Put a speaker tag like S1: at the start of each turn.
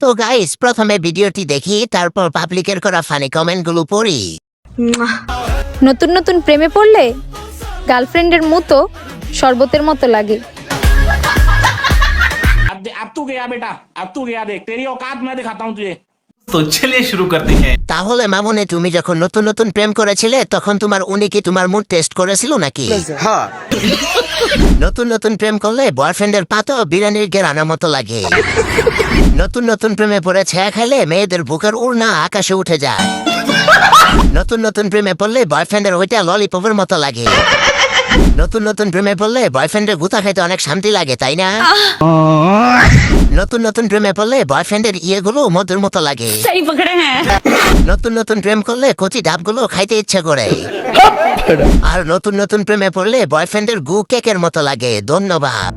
S1: তো গাইস, প্রথমে ভিডিওটি দেখি, তারপর পাবলিকের করা ফানি কমেন্টগুলো পড়ি।
S2: নতুন নতুন প্রেমে পড়লে গার্লফ্রেন্ডের মতো শরবতের মতো লাগে।
S3: अब तू गया बेटा, अब तू गया, देख तेरी औकात मैं दिखाता हूँ तुझे।
S4: तो चलिए शुरू करते हैं।
S1: তাহলে মামুনি, তুমি যখন নতুন নতুন প্রেম করেছিলে তখন তোমার উনি কি তোমার মুড টেস্ট করেছিল নাকি?
S5: হ্যাঁ।
S1: নতুন নতুন প্রেম করলে বয়ফ্রেন্ডের পাতো বিরিয়ানির গেরানোর মতো লাগে। নতুন নতুন প্রেমে পড়ে ছায়া খেলে মেয়েদের বুকের উড়না আকাশে উঠে যায়। নতুন নতুন প্রেমে পড়লে বয়ফ্রেন্ডের ওইটা ললিপপের মতো লাগে। নতুন নতুন প্রেমে পড়লে বয়ফ্রেন্ডের গুতা খাইতে অনেক শান্তি লাগে, তাই না? নতুন নতুন প্রেমে পড়লে বয়ফ্রেন্ডের ইয়েগুলো মধুর মতো লাগে। নতুন নতুন প্রেম করলে কচি ডাবগুলো খাইতে ইচ্ছে করে। আর নতুন নতুন প্রেমে পড়লে বয়ফ্রেন্ডের গু কেকের মতো লাগে। ধন্যবাদ।